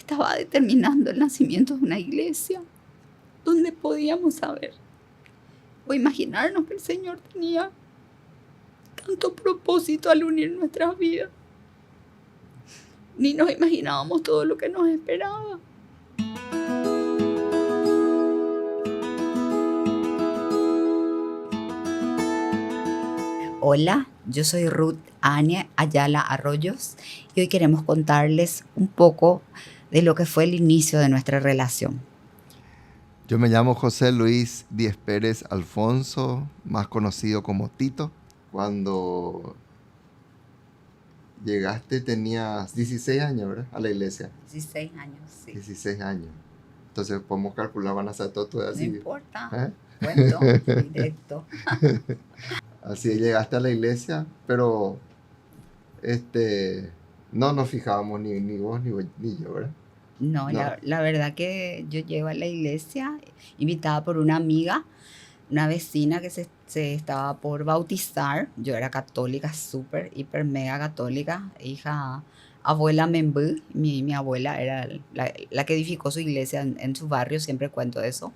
estaba determinando el nacimiento de una iglesia donde podíamos saber o imaginarnos que el Señor tenía tanto propósito al unir nuestras vidas. Ni nos imaginábamos todo lo que nos esperaba. Hola, yo soy Ruth Ania Ayala Arroyos y hoy queremos contarles un poco de lo que fue el inicio de nuestra relación. Yo me llamo José Luis Díez Pérez Alfonso, más conocido como Tito. Cuando llegaste tenías 16 años, ¿verdad? A la iglesia. 16 años, sí. 16 años. Entonces podemos calcular, van a ser todo tu edad. No así. importa, ¿Eh? cuento, directo. Así llegaste a la iglesia, pero no nos fijábamos ni vos ni yo, ¿verdad? No. La verdad que yo llego a la iglesia invitada por una amiga, una vecina que se estaba por bautizar. Yo era católica, súper, hiper, mega católica, hija, abuela Membú. Mi abuela era la que edificó su iglesia en su barrio, siempre cuento eso.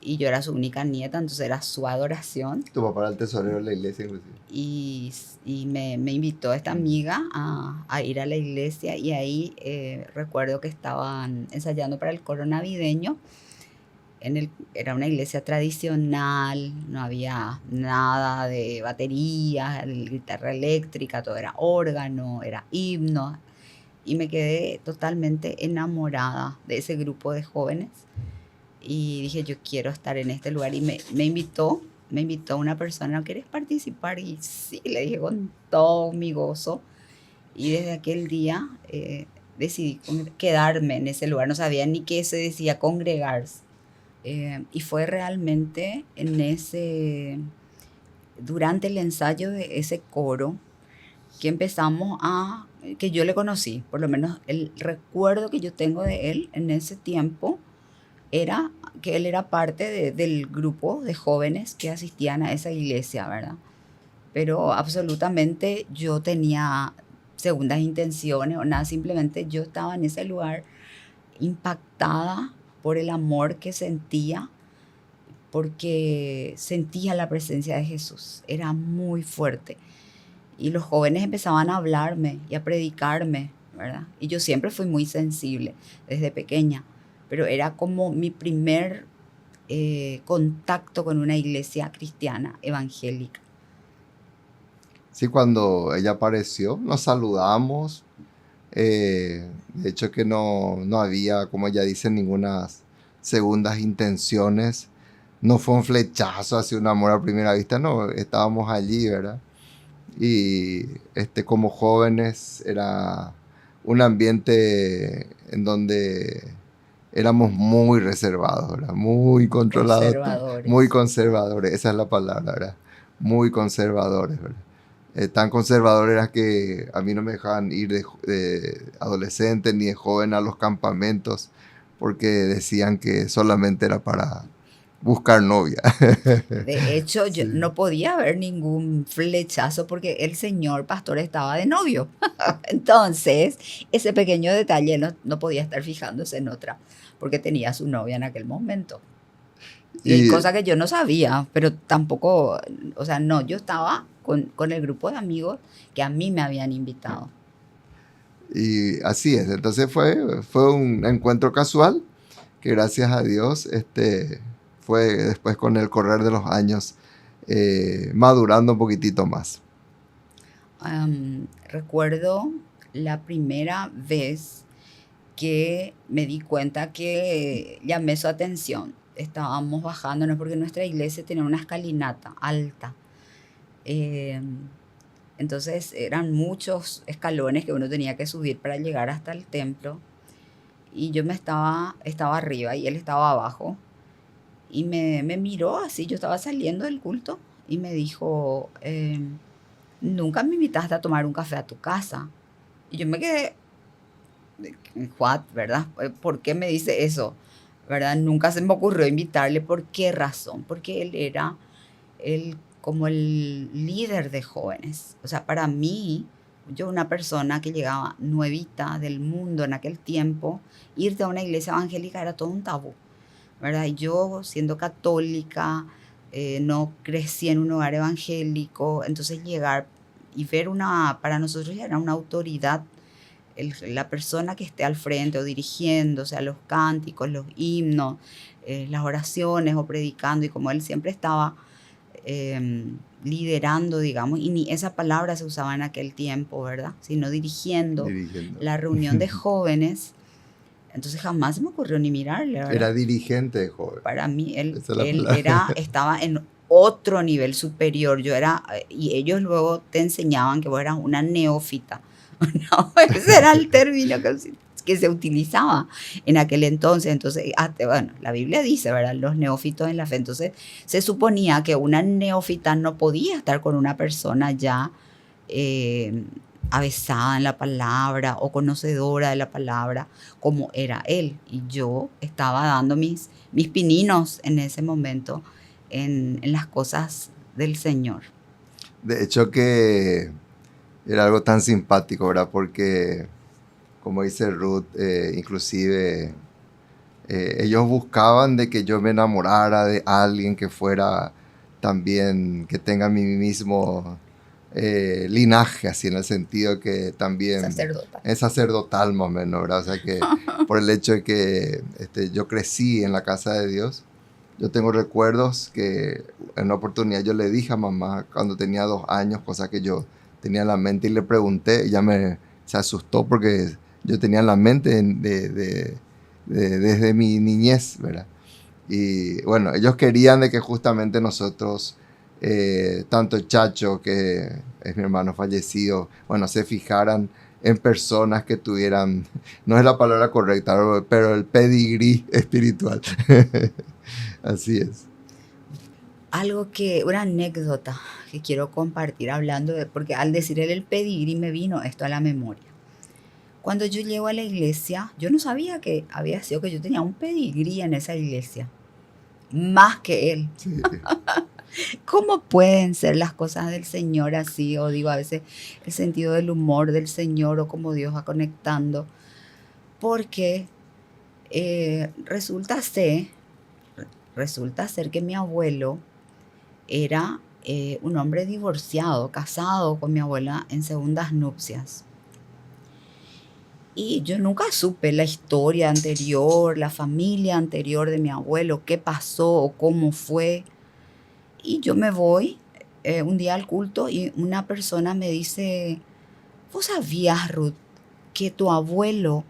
Y yo era su única nieta, entonces era su adoración. Tu papá era el tesorero de la iglesia, inclusive. Y me invitó esta amiga a ir a la iglesia, y ahí recuerdo que estaban ensayando para el coro navideño. Era una iglesia tradicional, no había nada de batería, guitarra eléctrica, todo era órgano, era himno. Y me quedé totalmente enamorada de ese grupo de jóvenes. Y dije, yo quiero estar en este lugar. Y me invitó una persona: ¿quieres participar? Y sí, le dije con todo mi gozo. Y desde aquel día decidí quedarme en ese lugar. No sabía ni qué se decía congregarse. Y fue realmente durante el ensayo de ese coro que que yo le conocí. Por lo menos el recuerdo que yo tengo de él en ese tiempo era que él era parte del grupo de jóvenes que asistían a esa iglesia, ¿verdad? Pero absolutamente yo tenía segundas intenciones o nada, simplemente yo estaba en ese lugar impactada por el amor que sentía, porque sentía la presencia de Jesús, era muy fuerte. Y los jóvenes empezaban a hablarme y a predicarme, ¿verdad? Y yo siempre fui muy sensible desde pequeña, pero era como mi primer contacto con una iglesia cristiana evangélica. Sí, cuando ella apareció, nos saludamos. De hecho que no había, como ella dice, ninguna segundas intenciones. No fue un flechazo hacia un amor a primera vista, no, estábamos allí, ¿verdad? Y como jóvenes era un ambiente en donde éramos muy reservados, ¿verdad? Muy controlados. Conservadores. Muy conservadores, esa es la palabra, ¿verdad? Muy conservadores, ¿verdad? Tan conservadores era que a mí no me dejaban ir de adolescente ni de joven a los campamentos, porque decían que solamente era para buscar novia. De hecho, yo no podía ver ningún flechazo porque el señor pastor estaba de novio. Entonces, ese pequeño detalle no podía estar fijándose en otra, porque tenía a su novia en aquel momento. Y cosa que yo no sabía, pero tampoco, o sea, no, yo estaba con el grupo de amigos que a mí me habían invitado. Y así es, entonces fue un encuentro casual que gracias a Dios fue después con el correr de los años madurando un poquitito más. Recuerdo la primera vez que me di cuenta que llamé su atención. Estábamos bajándonos porque nuestra iglesia tenía una escalinata alta. Entonces eran muchos escalones que uno tenía que subir para llegar hasta el templo. Y yo estaba arriba y él estaba abajo. Y me miró así, yo estaba saliendo del culto y me dijo, nunca me invitaste a tomar un café a tu casa. Y yo me quedé, what, ¿verdad? ¿Por qué me dice eso? ¿Verdad? Nunca se me ocurrió invitarle. ¿Por qué razón? Porque él era como el líder de jóvenes. O sea, para mí, Yo, una persona que llegaba nuevita del mundo en aquel tiempo, irte a una iglesia evangélica era todo un tabú, ¿verdad? Y yo, siendo católica, no crecí en un hogar evangélico, entonces llegar y ver para nosotros ya era una autoridad, la persona que esté al frente o dirigiendo, o sea, los cánticos, los himnos, las oraciones o predicando, y como él siempre estaba liderando, digamos, y ni esa palabra se usaba en aquel tiempo, ¿verdad? Sino dirigiendo Dirigiendo. la reunión de jóvenes. Entonces jamás se me ocurrió ni mirarle, ¿verdad? Era dirigente de joven. Para mí, él, Esa es la él palabra. estaba en otro nivel superior. Yo era, y ellos luego te enseñaban que vos eras una neófita. No, ese era el término que se utilizaba en aquel entonces. Entonces, bueno, la Biblia dice, ¿verdad? Los neófitos en la fe. Entonces, se suponía que una neófita no podía estar con una persona ya avesada en la palabra o conocedora de la palabra como era él. Y yo estaba dando mis pininos en ese momento en las cosas del Señor. De hecho que era algo tan simpático, ¿verdad? Porque, como dice Ruth, inclusive ellos buscaban de que yo me enamorara de alguien que fuera también, que tenga mi mismo linaje, así en el sentido que también Sacerdotal. es sacerdotal más o menos, ¿verdad? O sea que por el hecho de que yo crecí en la casa de Dios, yo tengo recuerdos que en una oportunidad yo le dije a mamá cuando tenía 2 años, cosa que yo tenía en la mente, y le pregunté, ella se asustó porque yo tenía en la mente desde mi niñez, ¿verdad? Y bueno, ellos querían de que justamente nosotros, tanto Chacho, que es mi hermano fallecido, bueno, se fijaran en personas que tuvieran, no es la palabra correcta, pero el pedigrí espiritual. Así es. Una anécdota que quiero compartir hablando porque al decir el pedigrí me vino esto a la memoria. Cuando yo llego a la iglesia, yo no sabía que había sido que yo tenía un pedigrí en esa iglesia, más que él. Sí. ¿Cómo pueden ser las cosas del Señor así? O digo, a veces el sentido del humor del Señor o cómo Dios va conectando. Porque resulta ser que mi abuelo era un hombre divorciado, casado con mi abuela en segundas nupcias. Y yo nunca supe la historia anterior, la familia anterior de mi abuelo, qué pasó o cómo fue. Y yo me voy un día al culto y una persona me dice, ¿vos sabías, Ruth, que tu abuelo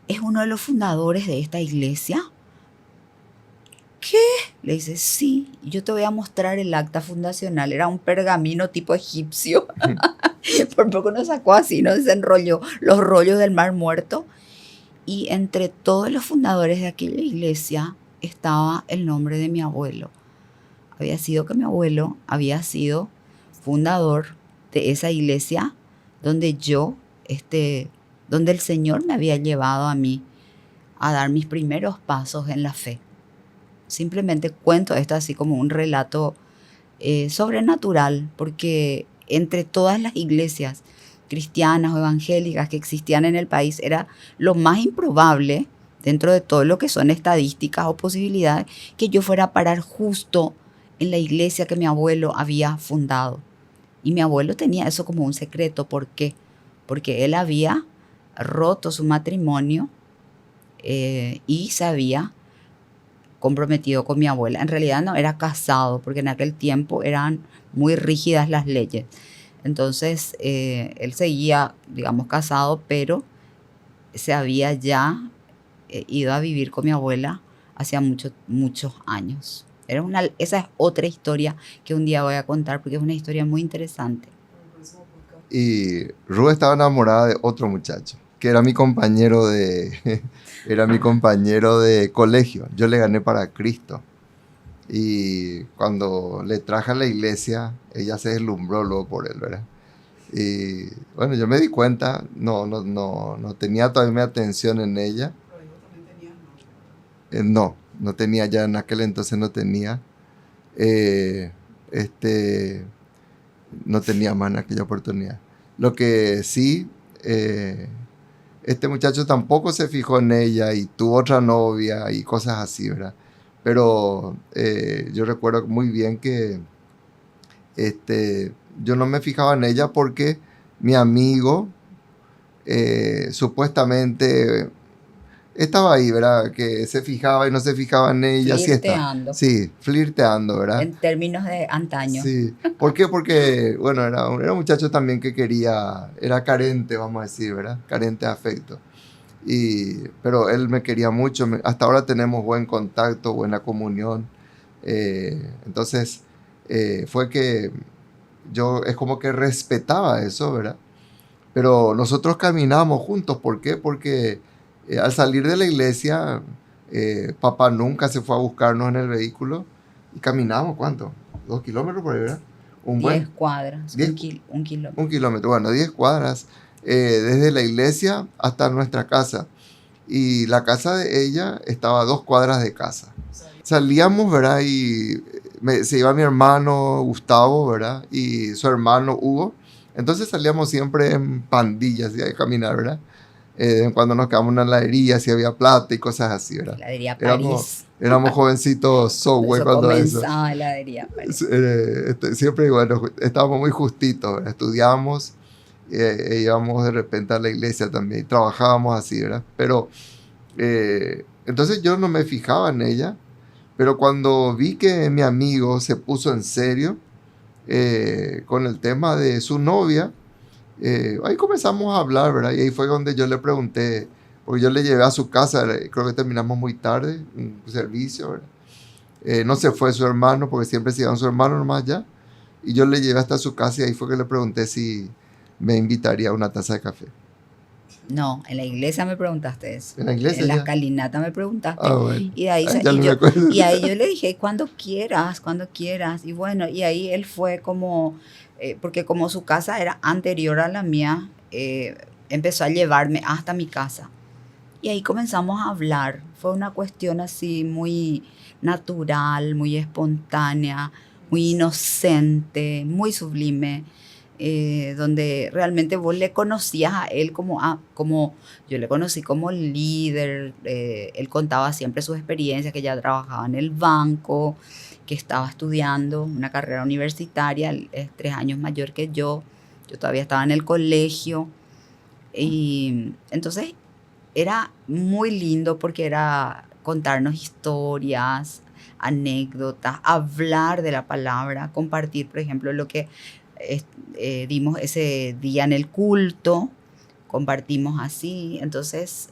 es uno de los fundadores de esta iglesia? ¿Qué? Le dice, sí, yo te voy a mostrar el acta fundacional. Era un pergamino tipo egipcio. Por poco nos sacó así, nos desenrolló los rollos del Mar Muerto. Y entre todos los fundadores de aquella iglesia estaba el nombre de mi abuelo. Había sido que mi abuelo había sido fundador de esa iglesia donde donde el Señor me había llevado a mí a dar mis primeros pasos en la fe. Simplemente cuento esto así como un relato sobrenatural, porque entre todas las iglesias cristianas o evangélicas que existían en el país era lo más improbable, dentro de todo lo que son estadísticas o posibilidades, que yo fuera a parar justo en la iglesia que mi abuelo había fundado. Y mi abuelo tenía eso como un secreto. ¿Por qué? Porque él había roto su matrimonio y se había comprometido con mi abuela. En realidad no era casado, porque en aquel tiempo eran muy rígidas las leyes. Entonces él seguía, digamos, casado, pero se había ya ido a vivir con mi abuela hacía muchos años. Esa es otra historia que un día voy a contar porque es una historia muy interesante. Y Ru estaba enamorada de otro muchacho, que era mi compañero era mi compañero de colegio. Yo le gané para Cristo. Y cuando le traje a la iglesia, ella se deslumbró luego por él, ¿verdad? Y bueno, yo me di cuenta, no tenía todavía mi atención en ella. No tenía ya en aquel entonces, no tenía. No tenía más en aquella oportunidad. Lo que sí, este muchacho tampoco se fijó en ella y tuvo otra novia y cosas así, ¿verdad? Pero yo recuerdo muy bien que yo no me fijaba en ella porque mi amigo supuestamente estaba ahí, ¿verdad? Que se fijaba y no se fijaba en ella, así está. Flirteando, Sí, flirteando, ¿verdad? en términos de antaño. Sí. ¿Por qué? Porque, bueno, era un muchacho también que quería, era carente, vamos a decir, ¿verdad? Carente de afecto. Pero él me quería mucho, hasta ahora tenemos buen contacto, buena comunión. Entonces, fue que yo es como que respetaba eso, ¿verdad? Pero nosotros caminamos juntos, ¿por qué? Porque al salir de la iglesia, papá nunca se fue a buscarnos en el vehículo y caminamos, ¿cuánto? 2 kilómetros por ahí, ¿verdad? Un 10 buen, cuadras, 10, un kilómetro. un kilómetro, bueno, 10 cuadras, desde la iglesia hasta nuestra casa. Y la casa de ella estaba a 2 cuadras de casa. Salíamos, ¿verdad? Y se iba mi hermano Gustavo, ¿verdad? Y su hermano Hugo. Entonces salíamos siempre en pandillas y a caminar, ¿verdad? De vez en cuando nos quedamos en una heladería si había plata y cosas así, ¿verdad? Heladería Éramos, París. éramos jovencitos software Eso cuando eso. comenzaba heladería París. Siempre, bueno, estábamos muy justitos, ¿verdad? Estudiábamos e íbamos de repente a la iglesia también y trabajábamos así, ¿verdad? Pero entonces yo no me fijaba en ella, pero cuando vi que mi amigo se puso en serio con el tema de su novia, ahí comenzamos a hablar, ¿verdad? Y ahí fue donde yo le pregunté, porque yo le llevé a su casa, creo que terminamos muy tarde, un servicio, ¿verdad? No se fue su hermano, porque siempre se iban su hermano nomás ya, y yo le llevé hasta su casa y ahí fue que le pregunté si me invitaría a una taza de café. No, en la iglesia me preguntaste eso. En la iglesia En la ya. escalinata me preguntaste. Ah, bueno. Y de ahí, Ya no me acuerdo. y ahí yo le dije, cuando quieras, cuando quieras. Y bueno, y ahí él fue como, porque como su casa era anterior a la mía, empezó a llevarme hasta mi casa. Y ahí comenzamos a hablar. Fue una cuestión así muy natural, muy espontánea, muy inocente, muy sublime, donde realmente vos le conocías a él como yo le conocí como líder. Él contaba siempre sus experiencias, que ya trabajaba en el banco, que estaba estudiando una carrera universitaria. Él es 3 años mayor que yo todavía estaba en el colegio. Y entonces era muy lindo porque era contarnos historias, anécdotas, hablar de la palabra, compartir, por ejemplo, lo que dimos ese día en el culto, compartimos así. Entonces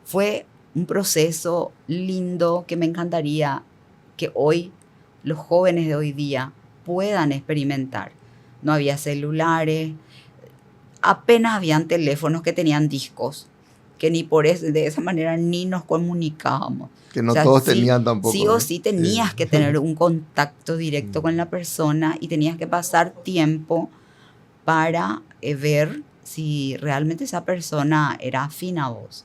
fue un proceso lindo que me encantaría que hoy los jóvenes de hoy día puedan experimentar. No había celulares, apenas habían teléfonos que tenían discos, que ni de esa manera ni nos comunicábamos. Que no O sea, todos sí, tenían tampoco, sí o ¿verdad? sí tenías que tener un contacto directo con la persona y tenías que pasar tiempo para ver si realmente esa persona era afín a vos.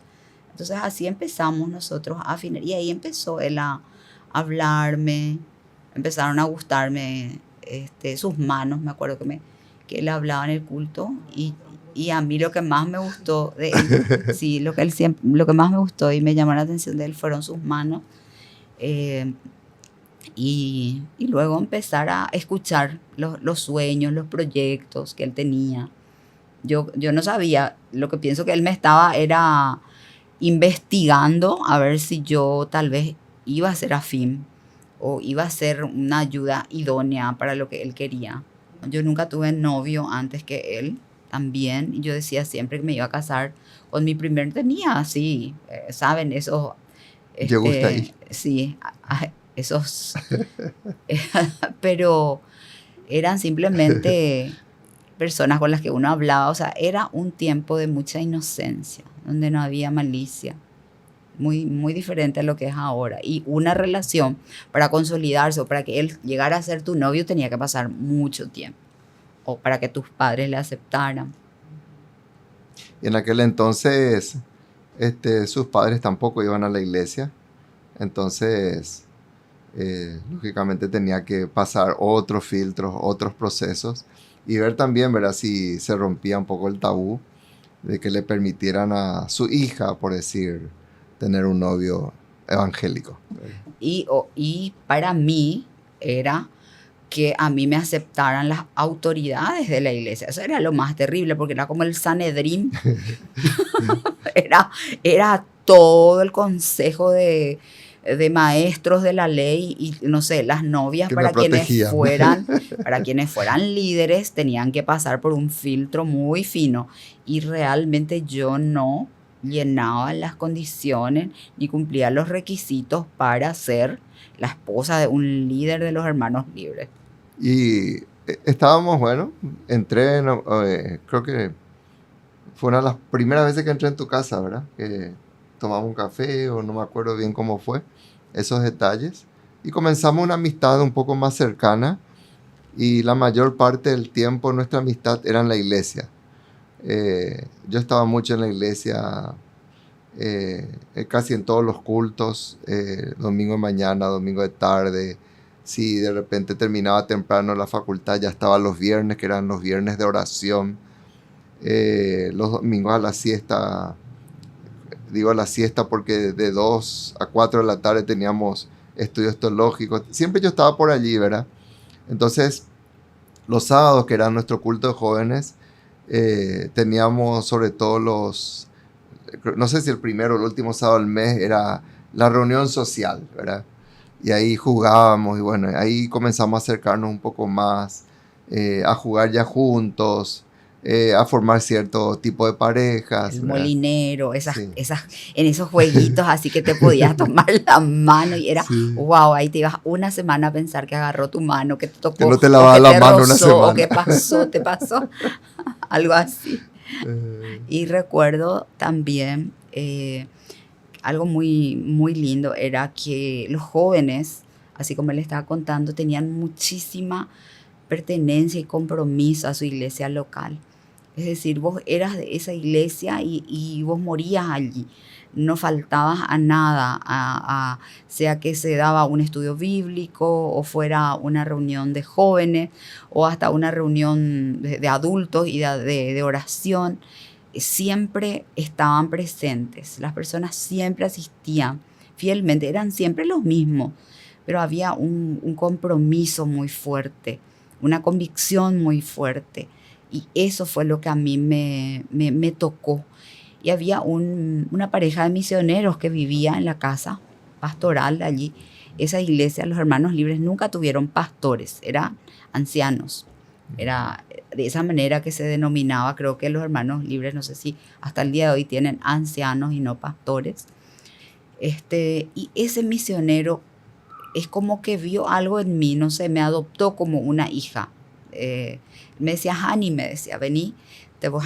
Entonces así empezamos nosotros a afinar y ahí empezó él a hablarme, empezaron a gustarme sus manos. Me acuerdo que él hablaba en el culto y a mí lo que más me gustó de él, sí, lo que más me gustó y me llamó la atención de él fueron sus manos. Y luego empezar a escuchar los sueños, los proyectos que él tenía. Yo no sabía, lo que pienso que él me estaba era investigando a ver si yo tal vez iba a ser afín o iba a ser una ayuda idónea para lo que él quería. Yo nunca tuve novio antes que él también, y yo decía siempre que me iba a casar con mi primer. Tenía así, ¿saben? Esos, Yo gusta ahí. sí, esos, pero eran simplemente personas con las que uno hablaba. O sea, era un tiempo de mucha inocencia, donde no había malicia. Muy, muy diferente a lo que es ahora. Y una relación, para consolidarse o para que él llegara a ser tu novio, tenía que pasar mucho tiempo. O para que tus padres le aceptaran. Y en aquel entonces, sus padres tampoco iban a la iglesia. Entonces, lógicamente tenía que pasar otros filtros, otros procesos. y ver también, ¿verdad? Si se rompía un poco el tabú de que le permitieran a su hija, por decir, tener un novio evangélico. Y para mí era que a mí me aceptaran las autoridades de la iglesia. Eso era lo más terrible, porque era como el Sanedrín. Era todo el consejo de maestros de la ley y, no sé, las novias Que me protegían. para quienes fueran líderes tenían que pasar por un filtro muy fino. Y realmente yo no llenaba las condiciones ni cumplía los requisitos para ser la esposa de un líder de los hermanos libres. Y estábamos, bueno, entré, creo que fue una de las primeras veces que entré en tu casa, ¿verdad? Que tomamos un café o no me acuerdo bien cómo fue, esos detalles. Y comenzamos una amistad un poco más cercana y la mayor parte del tiempo nuestra amistad era en la iglesia. Yo estaba mucho en la iglesia, casi en todos los cultos, domingo de mañana, domingo de tarde. Si de repente terminaba temprano la facultad, ya estaba los viernes, que eran los viernes de oración. Los domingos a la siesta, digo a la siesta porque de 2 a 4 de la tarde teníamos estudios teológicos. Siempre yo estaba por allí, ¿verdad? Entonces, los sábados, que era nuestro culto de jóvenes, teníamos sobre todo no sé si el primero o el último sábado del mes era la reunión social, ¿verdad? Y ahí jugábamos y bueno, ahí comenzamos a acercarnos un poco más, a jugar ya juntos, a formar cierto tipo de parejas. El ¿verdad? molinero, Sí. en esos jueguitos así que te podías tomar la mano y era, Sí. wow, ahí te ibas una semana a pensar que agarró tu mano, que te tocó, Que no te o lavaba que la te mano una rozó, semana. o que te pasó, algo así. Y recuerdo también algo muy, muy lindo, era que los jóvenes, así como él estaba contando, tenían muchísima pertenencia y compromiso a su iglesia local. Es decir, vos eras de esa iglesia y vos morías allí. No faltabas a nada, sea que se daba un estudio bíblico o fuera una reunión de jóvenes o hasta una reunión de adultos y de oración. Siempre estaban presentes, las personas siempre asistían fielmente, eran siempre los mismos, pero había un compromiso muy fuerte, una convicción muy fuerte. Y eso fue lo que a mí me tocó. Y había una pareja de misioneros que vivía en la casa pastoral allí. Esa iglesia, los hermanos libres nunca tuvieron pastores, eran ancianos. Era de esa manera que se denominaba, creo que los hermanos libres, no sé si hasta el día de hoy tienen ancianos y no pastores. Y ese misionero es como que vio algo en mí, no sé, me adoptó como una hija. Me decía, Hani, me decía, vení,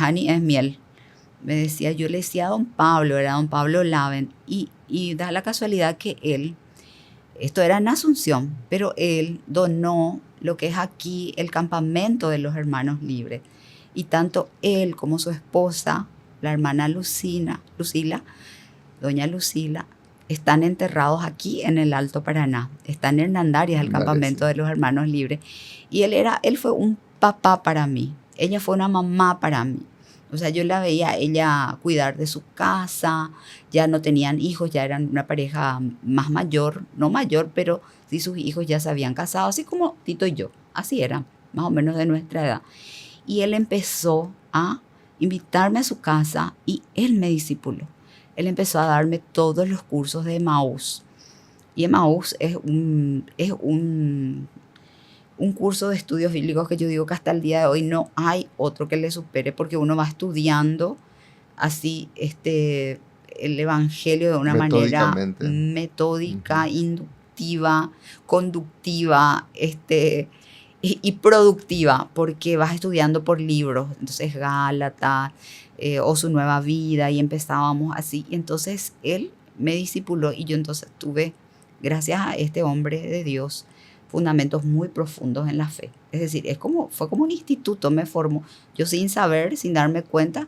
Hani es miel. Me decía, yo le decía a don Pablo, era don Pablo Laven, y da la casualidad que él, esto era en Asunción, pero él donó lo que es aquí el campamento de los hermanos libres. Y tanto él como su esposa, la hermana Lucila, doña Lucila, están enterrados aquí en el Alto Paraná. Están en Hernandarias, el campamento de los hermanos libres. Y él fue un papá para mí. Ella fue una mamá para mí. O sea, yo la veía a ella cuidar de su casa, ya no tenían hijos, ya eran una pareja más mayor, no mayor, pero sí sus hijos ya se habían casado, así como Tito y yo, así eran, más o menos de nuestra edad. Y él empezó a invitarme a su casa y él me discipuló. Él empezó a darme todos los cursos de Emmaús. Y Emmaús es un curso de estudios bíblicos que yo digo que hasta el día de hoy no hay otro que le supere, porque uno va estudiando así el evangelio de una manera metódica, inductiva, conductiva, y productiva, porque vas estudiando por libros. Entonces Gálatas, o Su Nueva Vida, y empezábamos así. Y entonces él me discipuló y yo entonces tuve, gracias a este hombre de Dios, fundamentos muy profundos en la fe. Es decir, fue como un instituto, me formó. Yo sin saber, sin darme cuenta,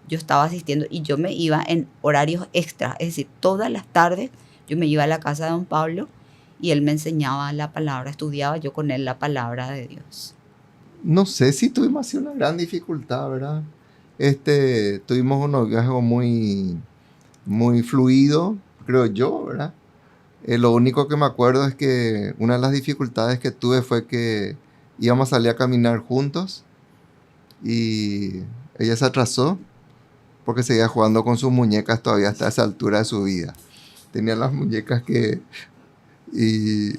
yo estaba asistiendo y yo me iba en horarios extras. Es decir, todas las tardes yo me iba a la casa de don Pablo y él me enseñaba la palabra, estudiaba yo con él la palabra de Dios. no sé si tuvimos así una gran dificultad, ¿verdad? Tuvimos un noviazgo muy, muy fluido, creo yo, ¿verdad? Lo único que me acuerdo es que una de las dificultades que tuve fue que íbamos a salir a caminar juntos y ella se atrasó porque seguía jugando con sus muñecas todavía hasta esa altura de su vida. Tenía las muñecas que... Y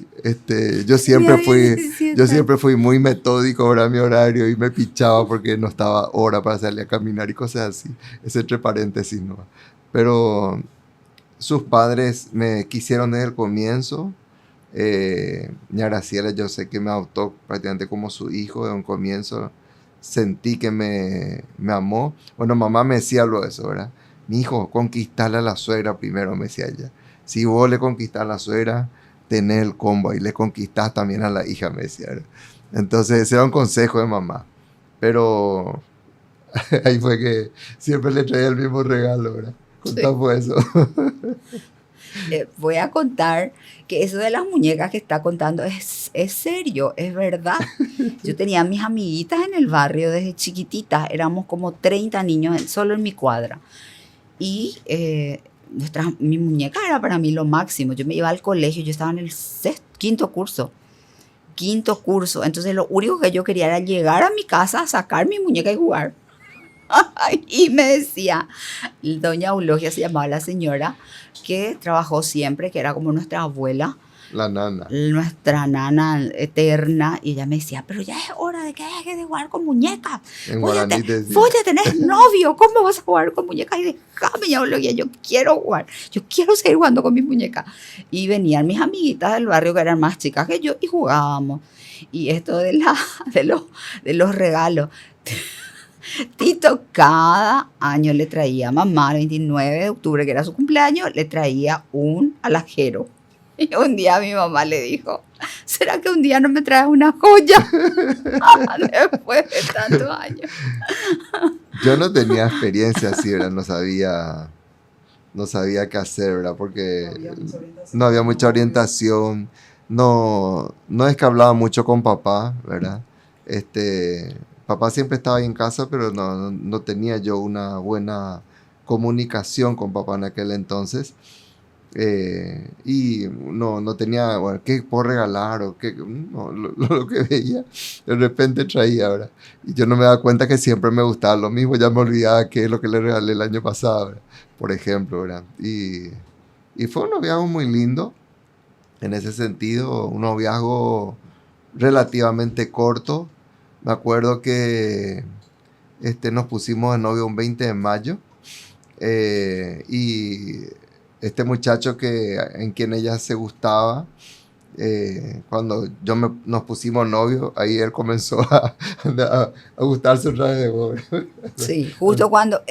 yo siempre fui muy metódico para mi horario y me pichaba porque no estaba hora para salir a caminar y cosas así. Es entre paréntesis, ¿no? Pero sus padres me quisieron desde el comienzo. Mi Graciela, yo sé que me adoptó prácticamente como su hijo de un comienzo. Sentí que me amó. Bueno, mamá me decía lo de eso, ¿verdad? Mi hijo, conquistarle a la suegra primero, me decía ella. Si vos le conquistás a la suegra, tenés el combo y le conquistás también a la hija, me decía, ¿verdad? Entonces, ese era un consejo de mamá. Pero ahí fue que siempre le traía el mismo regalo, ¿verdad? Contamos eso. Voy a contar que eso de las muñecas que está contando es serio, es verdad. Yo tenía mis amiguitas en el barrio desde chiquititas, éramos como 30 niños solo en mi cuadra. Y mi muñeca era para mí lo máximo. Yo me iba al colegio, yo estaba en el quinto curso. Entonces lo único que yo quería era llegar a mi casa, sacar mi muñeca y jugar. Y me decía, doña Eulogia se llamaba la señora, que trabajó siempre, que era como nuestra abuela, La nana. nuestra nana eterna, y ella me decía, pero ya es hora de que dejes de jugar con muñecas. En Vos guaraní te decía. ya tenés novio, ¿cómo vas a jugar con muñecas? Y déjame, ya Eulogia, yo quiero jugar, yo quiero seguir jugando con mis muñecas. Y venían mis amiguitas del barrio que eran más chicas que yo y jugábamos. Y esto de los regalos. Tito cada año le traía a mamá, el 29 de octubre, que era su cumpleaños, le traía un alajero. Y un día mi mamá le dijo, ¿será que un día no me traes una joya? Después de tantos años. Yo no tenía experiencia así, ¿verdad? No sabía qué hacer, ¿verdad? Porque no había mucha orientación. No es que hablaba mucho con papá, ¿verdad? Papá siempre estaba ahí en casa, pero no tenía yo una buena comunicación con papá en aquel entonces. Y no tenía, bueno, qué puedo regalar o qué, no, lo que veía, de repente traía, ¿verdad? Y yo no me daba cuenta que siempre me gustaba lo mismo, ya me olvidaba qué es lo que le regalé el año pasado, ¿verdad? Por ejemplo, ¿verdad? Y fue un noviazgo muy lindo, en ese sentido, un noviazgo relativamente corto. Me acuerdo que nos pusimos de novio un 20 de mayo y este muchacho en quien ella se gustaba, cuando nos pusimos novios, ahí él comenzó a gustarse otra vez de vos. Sí, justo cuando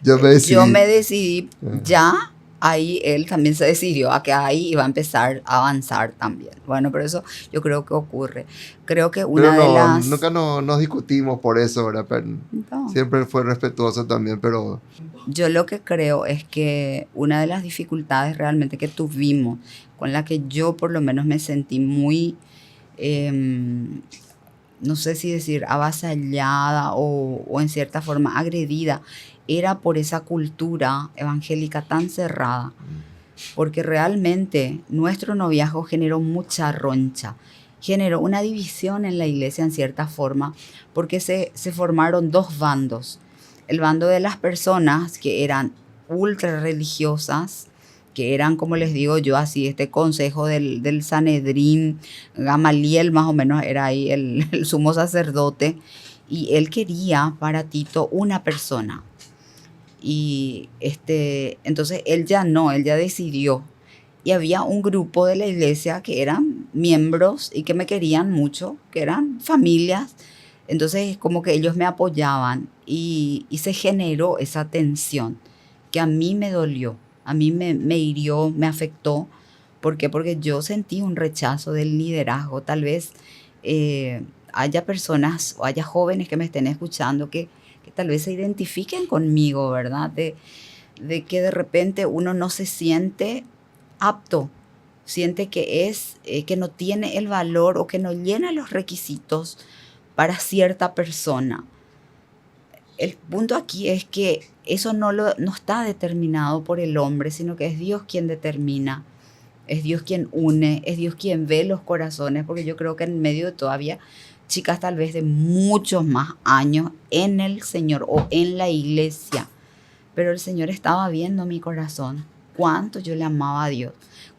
yo me decidí ya, ahí él también se decidió a que ahí iba a empezar a avanzar también. Bueno, pero eso yo creo que ocurre. Creo que nunca nos discutimos por eso, ¿verdad? Pero No. Siempre fue respetuoso también, pero... Yo lo que creo es que una de las dificultades realmente que tuvimos, con la que yo por lo menos me sentí muy, no sé si decir avasallada o en cierta forma agredida, era por esa cultura evangélica tan cerrada. Porque realmente nuestro noviazgo generó mucha roncha, generó una división en la iglesia en cierta forma, porque se formaron dos bandos. El bando de las personas que eran ultra religiosas, que eran, como les digo yo, así, este consejo del Sanedrín, Gamaliel más o menos era ahí el sumo sacerdote, y él quería para Tito una persona. Y entonces él ya decidió. Y había un grupo de la iglesia que eran miembros y que me querían mucho, que eran familias. Entonces como que ellos me apoyaban y se generó esa tensión que a mí me dolió, a mí me hirió, me afectó. ¿Por qué? Porque yo sentí un rechazo del liderazgo. Tal vez haya personas o haya jóvenes que me estén escuchando que tal vez se identifiquen conmigo, ¿verdad? De que de repente uno no se siente apto, siente que que no tiene el valor o que no llena los requisitos para cierta persona. El punto aquí es que eso no está determinado por el hombre, sino que es Dios quien determina, es Dios quien une, es Dios quien ve los corazones, porque yo creo que en medio de todavía chicas tal vez de muchos más años en el Señor o en la iglesia, pero el Señor estaba viendo mi corazón, cuánto yo le amaba a Dios,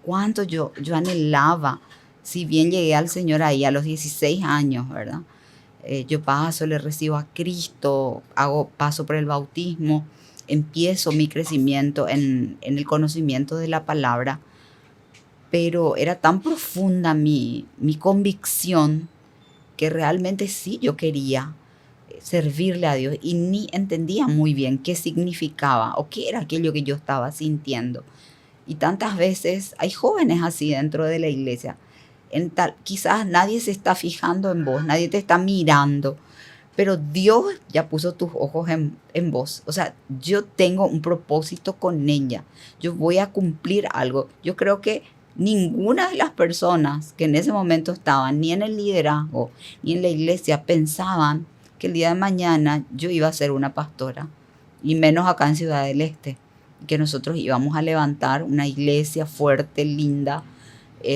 cuánto yo anhelaba. Si bien llegué al Señor ahí a los 16 años, ¿verdad? Yo paso, le recibo a Cristo, paso por el bautismo, empiezo mi crecimiento en el conocimiento de la palabra, pero era tan profunda mi convicción que realmente sí yo quería servirle a Dios y ni entendía muy bien qué significaba o qué era aquello que yo estaba sintiendo. Y tantas veces hay jóvenes así dentro de la iglesia. Quizás nadie se está fijando en vos, nadie te está mirando, pero Dios ya puso tus ojos en vos. O sea, yo tengo un propósito con ella, yo voy a cumplir algo. Yo creo que ninguna de las personas que en ese momento estaban ni en el liderazgo ni en la iglesia pensaban que el día de mañana yo iba a ser una pastora, y menos acá en Ciudad del Este, que nosotros íbamos a levantar una iglesia fuerte, linda,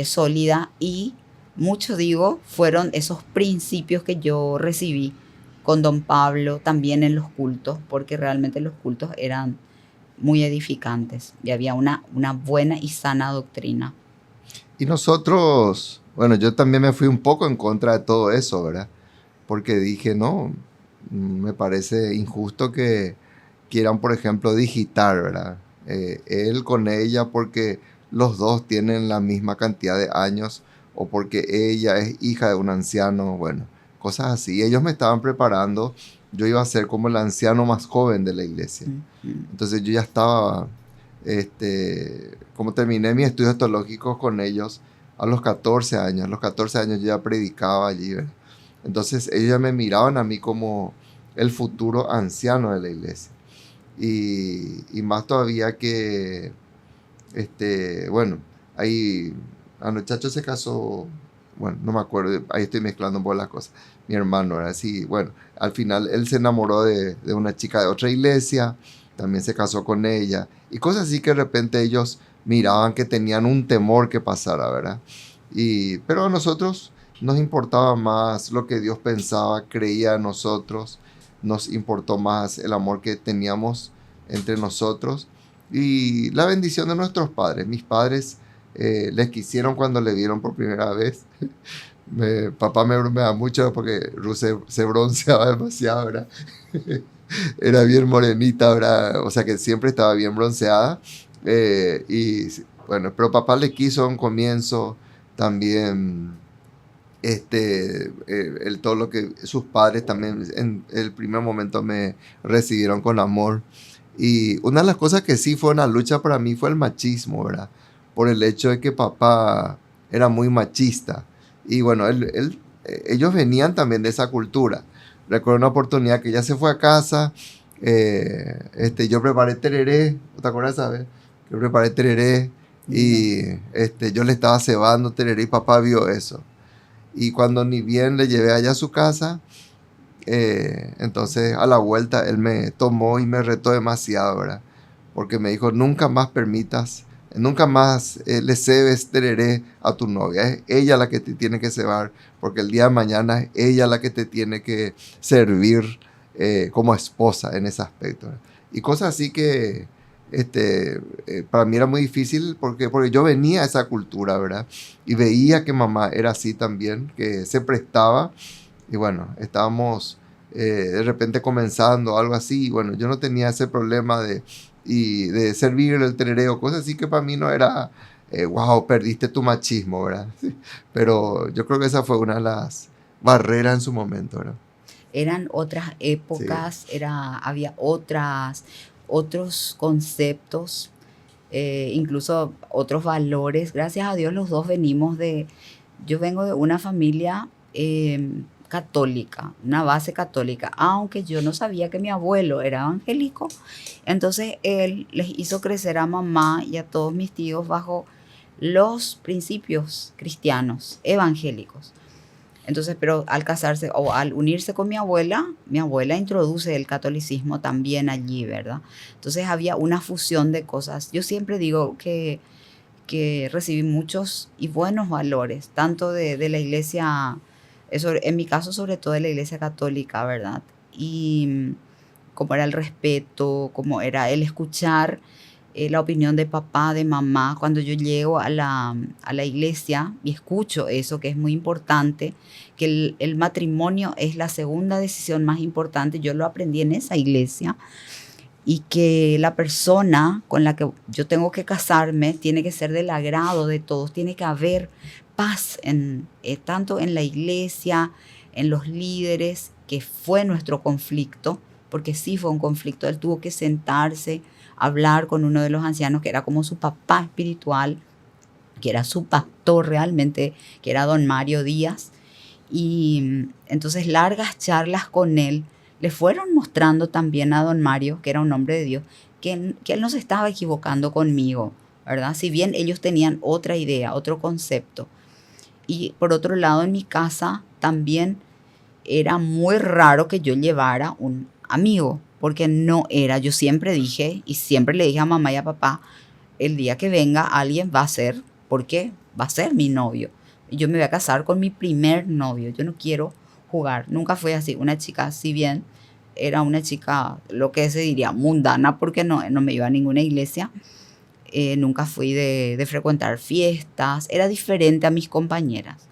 sólida, y mucho digo, fueron esos principios que yo recibí con don Pablo también en los cultos, porque realmente los cultos eran muy edificantes y había una buena y sana doctrina. Y nosotros, bueno, yo también me fui un poco en contra de todo eso, ¿verdad? Porque dije, no, me parece injusto que quieran, por ejemplo, digitar, ¿verdad? Él con ella porque los dos tienen la misma cantidad de años o porque ella es hija de un anciano, bueno, cosas así. Ellos me estaban preparando, yo iba a ser como el anciano más joven de la iglesia. Entonces yo ya estaba, como terminé mis estudios teológicos con ellos a los 14 años. A los 14 años yo ya predicaba allí, ¿verdad? Entonces ellos ya me miraban a mí como el futuro anciano de la iglesia. Y más todavía que, bueno, ahí el muchacho se casó, bueno, no me acuerdo, ahí estoy mezclando un poco las cosas. Mi hermano era así, bueno, al final él se enamoró de una chica de otra iglesia, también se casó con ella, y cosas así que de repente ellos miraban que tenían un temor que pasara, ¿verdad? Pero a nosotros nos importaba más lo que Dios pensaba, creía en nosotros, nos importó más el amor que teníamos entre nosotros y la bendición de nuestros padres. Mis padres les quisieron cuando le vieron por primera vez. Papá me bromea mucho porque Ruth se bronceaba demasiado, ¿verdad? Era bien morenita, ¿verdad? O sea que siempre estaba bien bronceada. Y bueno, pero papá le quiso a un comienzo también. Todo lo que sus padres también en el primer momento me recibieron con amor. Y una de las cosas que sí fue una lucha para mí fue el machismo, ¿verdad? Por el hecho de que papá era muy machista. Y bueno, ellos venían también de esa cultura. Recuerdo una oportunidad que ella se fue a casa, yo preparé tereré, ¿te acuerdas, sabes? Yo preparé tereré y yo le estaba cebando tereré y papá vio eso. Y cuando ni bien le llevé allá a su casa, entonces a la vuelta él me tomó y me retó demasiado, ¿verdad? Porque me dijo, nunca más permitas, nunca más le cebes tereré a tu novia. Es ella la que te tiene que cebar, porque el día de mañana es ella la que te tiene que servir como esposa en ese aspecto, ¿verdad? Y cosas así que para mí era muy difícil porque yo venía a esa cultura, ¿verdad? Y veía que mamá era así también, que se prestaba. Y bueno, estábamos de repente comenzando algo así. Y bueno, yo no tenía ese problema de servir el terereo, cosas así que para mí no era, wow, perdiste tu machismo, ¿verdad? Pero yo creo que esa fue una de las barreras en su momento, ¿verdad? Eran otras épocas, Sí. había otros conceptos, incluso otros valores. Gracias a Dios los dos yo vengo de una familia católica, una base católica, aunque yo no sabía que mi abuelo era evangélico. Entonces él les hizo crecer a mamá y a todos mis tíos bajo los principios cristianos, evangélicos. Entonces, pero al casarse o al unirse con mi abuela introduce el catolicismo también allí, ¿verdad? Entonces había una fusión de cosas. Yo siempre digo que recibí muchos y buenos valores, tanto de la iglesia, eso, en mi caso sobre todo de la iglesia católica, ¿verdad? Y como era el respeto, como era el escuchar la opinión de papá, de mamá. Cuando yo llego a la iglesia y escucho eso, que es muy importante, que el matrimonio es la segunda decisión más importante, yo lo aprendí en esa iglesia, y que la persona con la que yo tengo que casarme tiene que ser del agrado de todos, tiene que haber paz tanto en la iglesia, en los líderes, que fue nuestro conflicto, porque sí fue un conflicto. Él tuvo que sentarse, hablar con uno de los ancianos que era como su papá espiritual, que era su pastor realmente, que era don Mario Díaz, y entonces largas charlas con él le fueron mostrando también a don Mario, que era un hombre de Dios, que él no se estaba equivocando conmigo, ¿verdad? Si bien ellos tenían otra idea, otro concepto. Y por otro lado, en mi casa también era muy raro que yo llevara un amigo, porque no era, yo siempre dije y siempre le dije a mamá y a papá, el día que venga alguien va a ser, porque va a ser mi novio. Y yo me voy a casar con mi primer novio, yo no quiero jugar, nunca fue así. Una chica, si bien era una chica, lo que se diría mundana, porque no me iba a ninguna iglesia, nunca fui de frecuentar fiestas, era diferente a mis compañeras.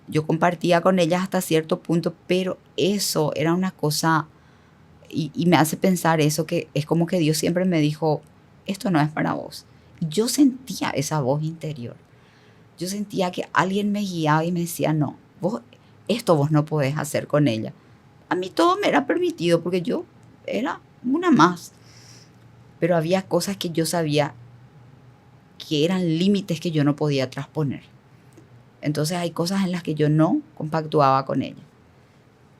Yo compartía con ellas hasta cierto punto, pero eso era una cosa, y me hace pensar eso, que es como que Dios siempre me dijo, esto no es para vos. Yo sentía esa voz interior. Yo sentía que alguien me guiaba y me decía, no, esto vos no podés hacer con ella. A mí todo me era permitido porque yo era una más. Pero había cosas que yo sabía que eran límites que yo no podía trasponer. Entonces hay cosas en las que yo no compactuaba con ella.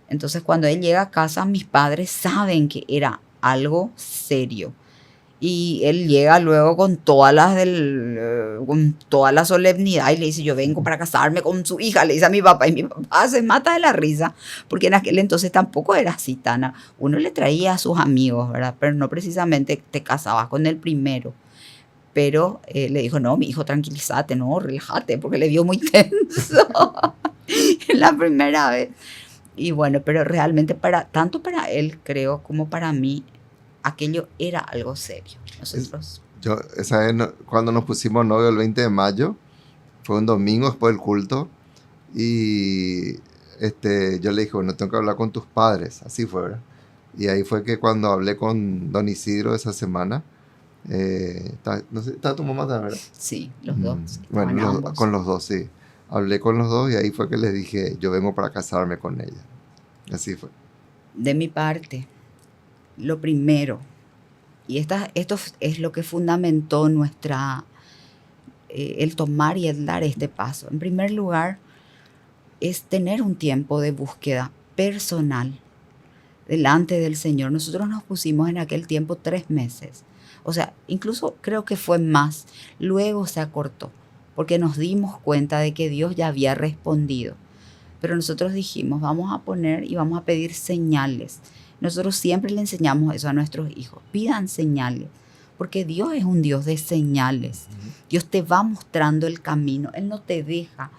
Entonces cuando él llega a casa, mis padres saben que era algo serio. Y él llega luego con con toda la solemnidad y le dice, yo vengo para casarme con su hija, le dice a mi papá. Y mi papá se mata de la risa, porque en aquel entonces tampoco era así tan... Uno le traía a sus amigos, ¿verdad? Pero no precisamente te casabas con el primero. Pero le dijo, no, mi hijo, tranquilízate, no, relájate, porque le dio muy tenso en la primera vez. Y bueno, pero realmente tanto para él, creo, como para mí, aquello era algo serio. Nosotros. Esa vez cuando nos pusimos novio el 20 de mayo, fue un domingo después del culto, y yo le dije, bueno, tengo que hablar con tus padres, así fue, ¿verdad? Y ahí fue que cuando hablé con don Isidro esa semana, no sé, ¿está tu mamá también, verdad? Sí, los dos. Bueno, con los dos, sí. Hablé con los dos y ahí fue que les dije, yo vengo para casarme con ella. Así fue. De mi parte, lo primero, y esto es lo que fundamentó el tomar y el dar este paso. En primer lugar, es tener un tiempo de búsqueda personal delante del Señor. Nosotros nos pusimos en aquel tiempo 3 meses. O sea, incluso creo que fue más. Luego se acortó, porque nos dimos cuenta de que Dios ya había respondido. Pero nosotros dijimos, vamos a poner y vamos a pedir señales. Nosotros siempre le enseñamos eso a nuestros hijos. Pidan señales, porque Dios es un Dios de señales. Dios te va mostrando el camino. Él no te deja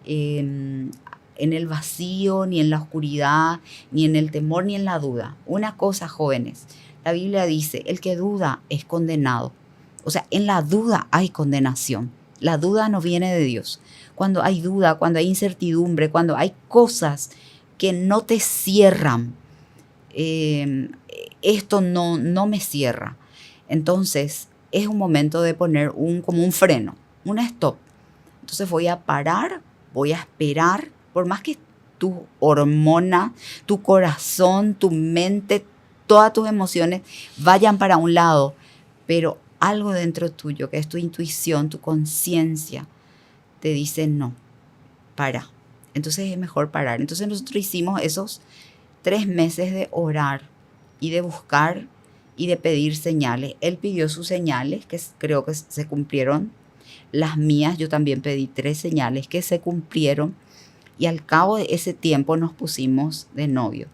en el vacío, ni en la oscuridad, ni en el temor, ni en la duda. Una cosa, jóvenes, la Biblia dice, el que duda es condenado. O sea, en la duda hay condenación. La duda no viene de Dios. Cuando hay duda, cuando hay incertidumbre, cuando hay cosas que no te cierran, esto no me cierra. Entonces, es un momento de poner como un freno, un stop. Entonces voy a parar, voy a esperar, por más que tu hormona, tu corazón, tu mente, todas tus emociones vayan para un lado, pero algo dentro tuyo, que es tu intuición, tu conciencia, te dice no, para. Entonces es mejor parar. Entonces nosotros hicimos esos 3 meses de orar y de buscar y de pedir señales. Él pidió sus señales, que creo que se cumplieron. Las mías, yo también pedí 3 señales que se cumplieron. y al cabo de ese tiempo nos pusimos de novio.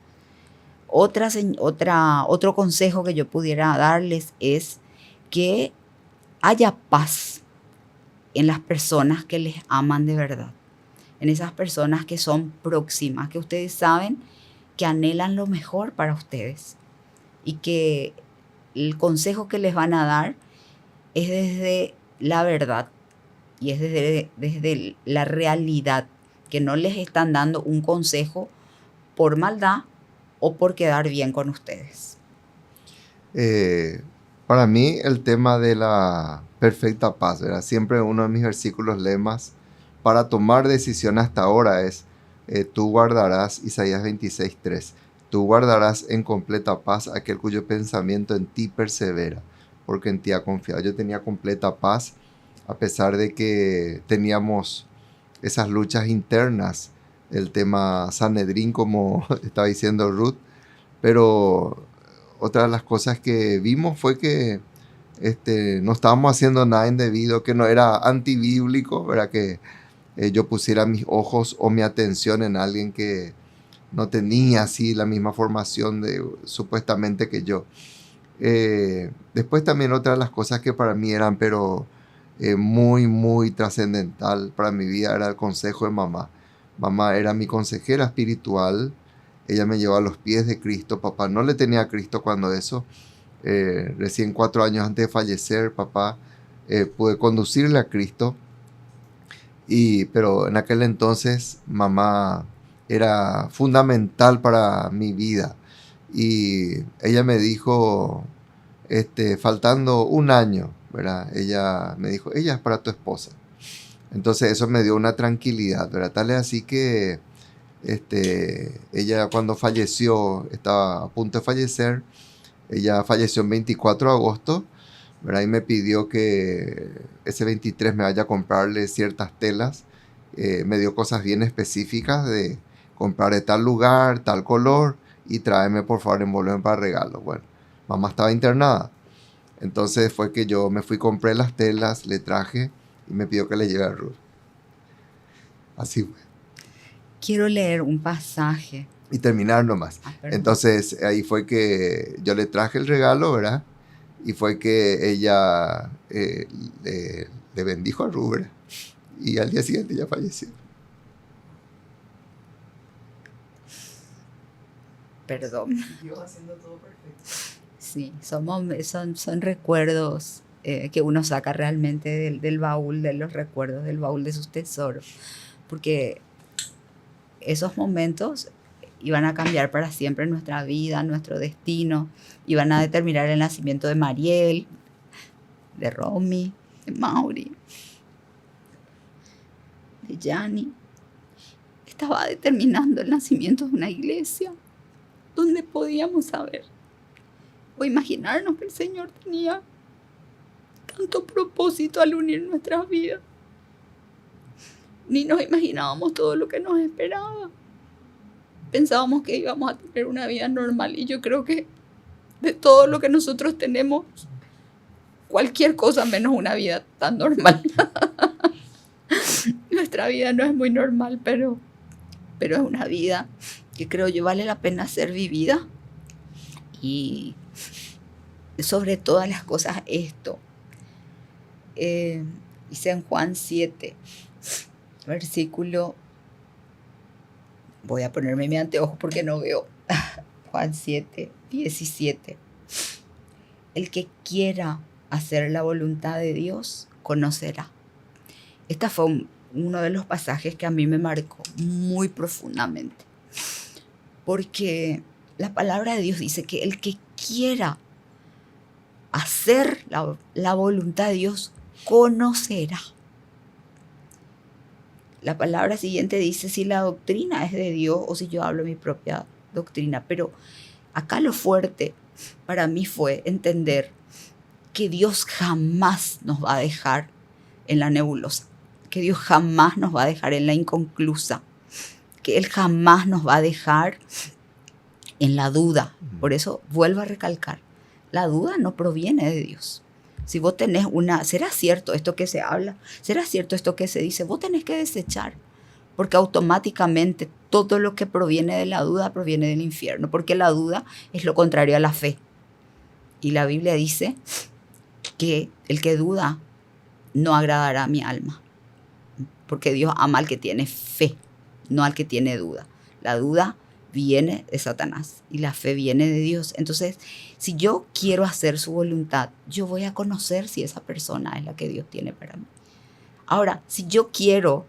Otro consejo que yo pudiera darles es que haya paz en las personas que les aman de verdad, en esas personas que son próximas, que ustedes saben que anhelan lo mejor para ustedes y que el consejo que les van a dar es desde la verdad y es desde la realidad, que no les están dando un consejo por maldad o por quedar bien con ustedes. Para mí el tema de la perfecta paz, ¿verdad? Siempre uno de mis versículos lemas para tomar decisión hasta ahora es tú guardarás, Isaías 26:3, tú guardarás en completa paz aquel cuyo pensamiento en ti persevera, porque en ti ha confiado. Yo tenía completa paz a pesar de que teníamos esas luchas internas, el tema Sanedrín, como estaba diciendo Ruth, pero otra de las cosas que vimos fue que no estábamos haciendo nada indebido, que no era antibíblico, ¿verdad? Que yo pusiera mis ojos o mi atención en alguien que no tenía así la misma formación supuestamente que yo. Después también otra de las cosas que para mí eran muy, muy trascendental para mi vida era el consejo de mamá. Mamá era mi consejera espiritual. Ella me llevó a los pies de Cristo. Papá no le tenía a Cristo cuando eso. Recién 4 años antes de fallecer, papá pude conducirle a Cristo. Pero en aquel entonces mamá era fundamental para mi vida. Y ella me dijo, faltando un año, ¿verdad? Ella me dijo, ella es para tu esposa. Entonces eso me dio una tranquilidad, ¿verdad? Tal es así que ella cuando falleció, estaba a punto de fallecer, ella falleció el 24 de agosto, ¿verdad? Y me pidió que ese 23 me vaya a comprarle ciertas telas. Me dio cosas bien específicas de comprar de tal lugar, tal color, y tráeme por favor envolverme para regalo. Bueno, mamá estaba internada. Entonces fue que yo me fui, compré las telas, le traje y me pidió que le lleve a Ruth. Así fue. Quiero leer un pasaje. Y terminar nomás. Entonces ahí fue que yo le traje el regalo, ¿verdad? Y fue que ella le bendijo a Ruth, ¿verdad? Y al día siguiente ella falleció. Perdón. Dios haciendo todo perfecto. Sí, son recuerdos que uno saca realmente del baúl de los recuerdos, del baúl de sus tesoros. Porque esos momentos iban a cambiar para siempre nuestra vida, nuestro destino. Iban a determinar el nacimiento de Mariel, de Romy, de Mauri, de Yanni. Estaba determinando el nacimiento de una iglesia donde podíamos saber o imaginarnos que el Señor tenía tanto propósito al unir nuestras vidas. Ni nos imaginábamos todo lo que nos esperaba. Pensábamos que íbamos a tener una vida normal y yo creo que de todo lo que nosotros tenemos, cualquier cosa menos una vida tan normal. Nuestra vida no es muy normal, pero es una vida que creo yo vale la pena ser vivida. Y sobre todas las cosas esto, dice en Juan 7, versículo, voy a ponerme mi anteojo porque no veo, Juan 7, 17, el que quiera hacer la voluntad de Dios, conocerá. Este fue uno de los pasajes que a mí me marcó muy profundamente, porque la palabra de Dios dice que el que quiera hacer la voluntad de Dios, conocerá. La palabra siguiente dice si la doctrina es de Dios o si yo hablo mi propia doctrina. Pero acá lo fuerte para mí fue entender que Dios jamás nos va a dejar en la nebulosa, que Dios jamás nos va a dejar en la inconclusa, que Él jamás nos va a dejar en la duda. Por eso vuelvo a recalcar, la duda no proviene de Dios. Si vos tenés ¿será cierto esto que se habla? ¿Será cierto esto que se dice? Vos tenés que desechar, porque automáticamente todo lo que proviene de la duda proviene del infierno, porque la duda es lo contrario a la fe. Y la Biblia dice que el que duda no agradará a mi alma, porque Dios ama al que tiene fe, no al que tiene duda. La duda viene de Satanás y la fe viene de Dios. Entonces, si yo quiero hacer su voluntad, yo voy a conocer si esa persona es la que Dios tiene para mí. Ahora, si yo quiero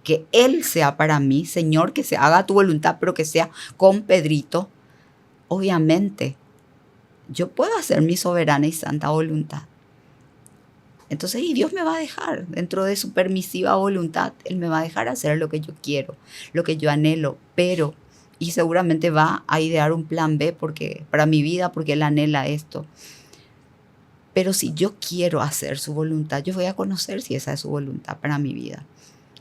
que Él sea para mí, Señor, que se haga tu voluntad, pero que sea con Pedrito, obviamente yo puedo hacer mi soberana y santa voluntad. Entonces, y Dios me va a dejar, dentro de su permisiva voluntad, Él me va a dejar hacer lo que yo quiero, lo que yo anhelo, pero, y seguramente va a idear un plan B para mi vida, porque Él anhela esto. Pero si yo quiero hacer su voluntad, yo voy a conocer si esa es su voluntad para mi vida.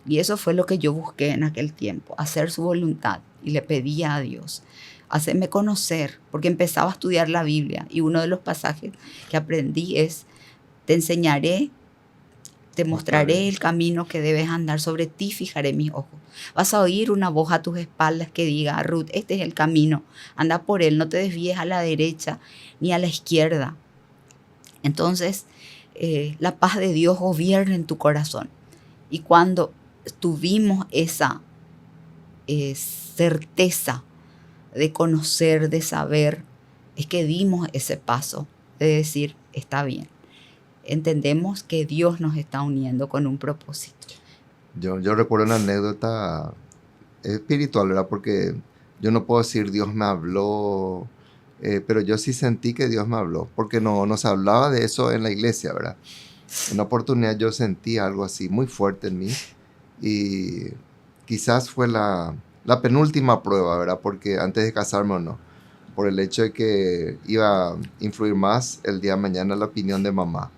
Y eso fue lo que yo busqué en aquel tiempo, hacer su voluntad. Y le pedía a Dios, hacerme conocer, porque empezaba a estudiar la Biblia. Y uno de los pasajes que aprendí es: te enseñaré, te mostraré el camino que debes andar, sobre ti fijaré mis ojos. Vas a oír una voz a tus espaldas que diga: Ruth, este es el camino, anda por él, no te desvíes a la derecha ni a la izquierda. Entonces, la paz de Dios gobierna en tu corazón. Y cuando tuvimos esa certeza de conocer, de saber, es que dimos ese paso de decir: está bien. Entendemos que Dios nos está uniendo con un propósito. Yo recuerdo una anécdota espiritual, ¿verdad? Porque yo no puedo decir Dios me habló, pero yo sí sentí que Dios me habló, porque no se hablaba de eso en la iglesia, ¿verdad? En una oportunidad yo sentí algo así muy fuerte en mí, y quizás fue la penúltima prueba, ¿verdad? Porque antes de casarme o no, por el hecho de que iba a influir más el día de mañana la opinión de mamá.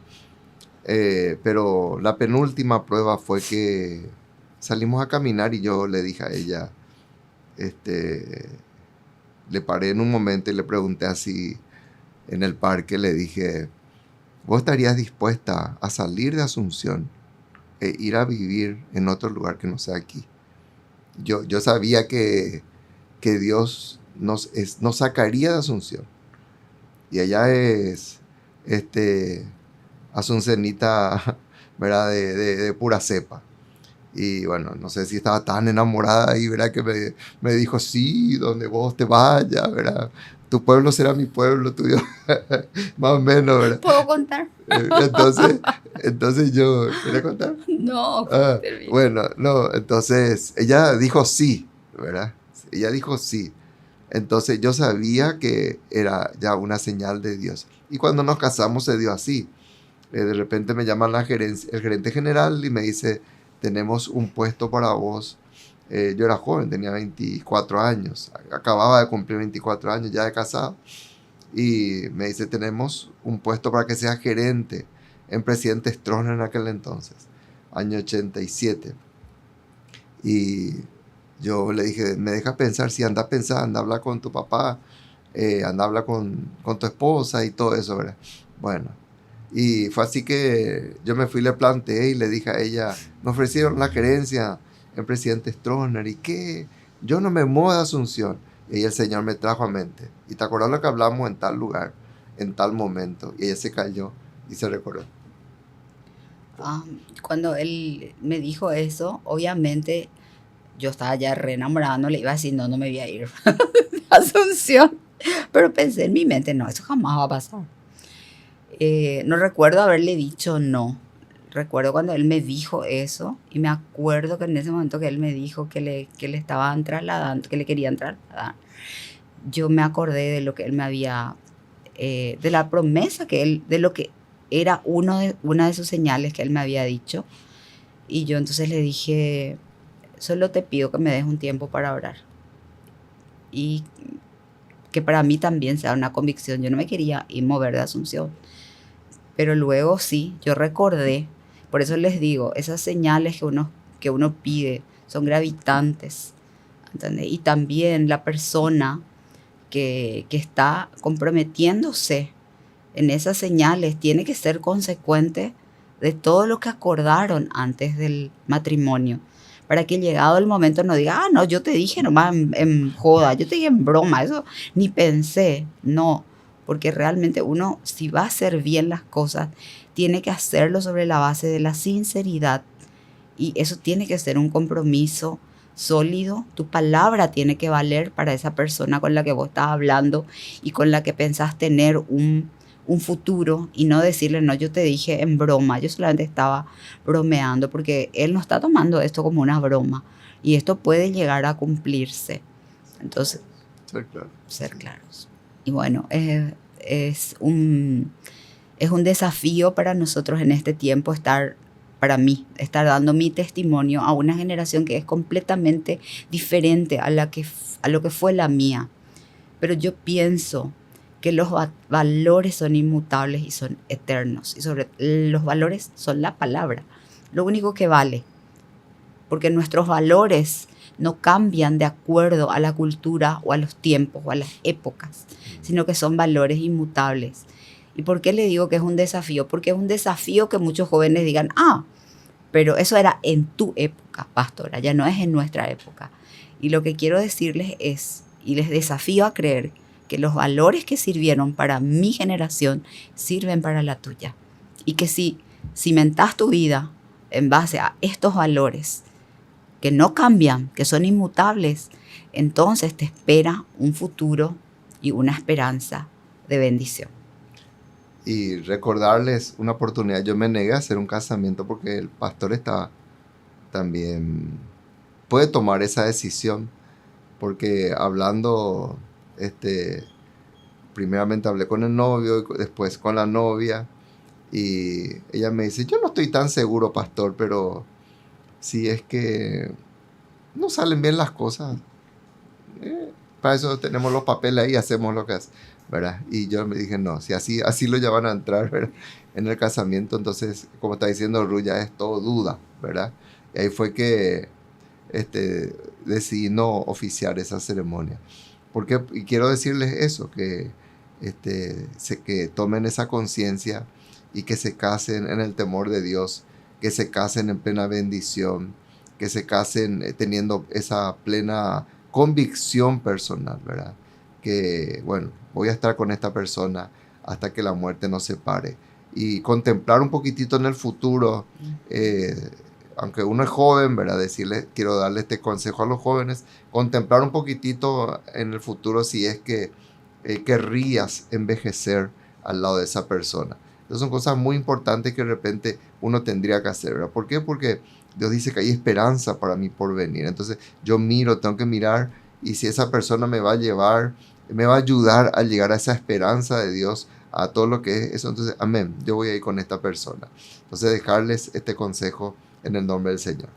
Pero la penúltima prueba fue que salimos a caminar y yo le dije a ella, le paré en un momento y le pregunté así en el parque, le dije: ¿vos estarías dispuesta a salir de Asunción e ir a vivir en otro lugar que no sea aquí? Yo sabía que Dios nos sacaría de Asunción, y ella es asuncenita, ¿verdad? De pura cepa. Y bueno, no sé si estaba tan enamorada y, ¿verdad? Que me dijo: sí, donde vos te vayas, ¿verdad? Tu pueblo será mi pueblo, tuyo. Más o menos, ¿verdad? ¿Puedo contar? Entonces yo... ¿Quieres contar? No. Bueno, no, entonces ella dijo sí, ¿verdad? Ella dijo sí. Entonces yo sabía que era ya una señal de Dios. Y cuando nos casamos se dio así. De repente me llama el gerente general y me dice: tenemos un puesto para vos. Yo era joven, tenía 24 años, acababa de cumplir 24 años ya de casado, y me dice: tenemos un puesto para que seas gerente en Presidente Stroessner en aquel entonces, año 87. Y yo le dije: me dejas pensar. Si anda a pensar, anda a hablar con tu papá, anda a hablar con tu esposa y todo eso, ¿verdad? Bueno, y fue así que yo me fui, le planteé y le dije a ella: me ofrecieron la gerencia en Presidente Stroessner, y que yo no me muevo de Asunción. Y ahí el Señor me trajo a mente: ¿y te acuerdas lo que hablamos en tal lugar, en tal momento? Y ella se cayó y se recordó. Cuando él me dijo eso, obviamente yo estaba ya re enamorada, no le iba a decir: no me voy a ir a Asunción. Pero pensé en mi mente: no, eso jamás va a pasar. No recuerdo haberle dicho no. Recuerdo cuando él me dijo eso, y me acuerdo que en ese momento que él me dijo que le estaban trasladando, que le querían trasladar, yo me acordé de lo que él me había, de la promesa que él, de lo que era una de sus señales que él me había dicho. Y yo entonces le dije: solo te pido que me des un tiempo para orar. Y que para mí también sea una convicción. Yo no me quería ir mover de Asunción. Pero luego sí, yo recordé. Por eso les digo, esas señales que uno pide son gravitantes, ¿entendés? Y también la persona que está comprometiéndose en esas señales tiene que ser consecuente de todo lo que acordaron antes del matrimonio, para que llegado el momento no diga, ah, no, yo te dije nomás en joda, yo te dije en broma, eso ni pensé. No, porque realmente uno, si va a hacer bien las cosas, tiene que hacerlo sobre la base de la sinceridad. Y eso tiene que ser un compromiso sólido. Tu palabra tiene que valer para esa persona con la que vos estás hablando y con la que pensás tener un futuro, y no decirle, no, yo te dije en broma, yo solamente estaba bromeando, porque él no está tomando esto como una broma y esto puede llegar a cumplirse. Entonces, Ser claro. ser claros. Y bueno, es un desafío para nosotros en este tiempo para mí, estar dando mi testimonio a una generación que es completamente diferente a lo que fue la mía. Pero yo pienso que los valores son inmutables y son eternos. Y sobre los valores son la palabra, lo único que vale. Porque nuestros valores no cambian de acuerdo a la cultura o a los tiempos o a las épocas, sino que son valores inmutables. ¿Y por qué le digo que es un desafío? Porque es un desafío que muchos jóvenes digan, ah, pero eso era en tu época, pastora, ya no es en nuestra época. Y lo que quiero decirles es, y les desafío a creer, que los valores que sirvieron para mi generación sirven para la tuya. Y que si cimentas tu vida en base a estos valores que no cambian, que son inmutables, entonces te espera un futuro y una esperanza de bendición. Y recordarles una oportunidad. Yo me negué a hacer un casamiento porque el pastor también puede tomar esa decisión. Porque hablando, primeramente hablé con el novio y después con la novia. Y ella me dice, yo no estoy tan seguro, pastor, pero si es que no salen bien las cosas, para eso tenemos los papeles ahí y hacemos lo que es, ¿verdad? Y yo me dije, no, si así lo ya van a entrar, ¿verdad?, en el casamiento, entonces, como está diciendo Ru, ya es todo duda, ¿verdad? Y ahí fue que decidí no oficiar esa ceremonia. Y quiero decirles eso, que tomen esa conciencia y que se casen en el temor de Dios, que se casen en plena bendición, que se casen teniendo esa plena convicción personal, ¿verdad? Que, bueno, voy a estar con esta persona hasta que la muerte nos separe. Y contemplar un poquitito en el futuro, aunque uno es joven, ¿verdad? Quiero darle este consejo a los jóvenes, contemplar un poquitito en el futuro si es que querrías envejecer al lado de esa persona. Esas son cosas muy importantes que de repente uno tendría que hacer, ¿verdad? ¿Por qué? Porque Dios dice que hay esperanza para mí por venir. Entonces yo tengo que mirar, y si esa persona me va a ayudar a llegar a esa esperanza de Dios, a todo lo que es eso, entonces amén, yo voy a ir con esta persona. Entonces dejarles este consejo en el nombre del Señor.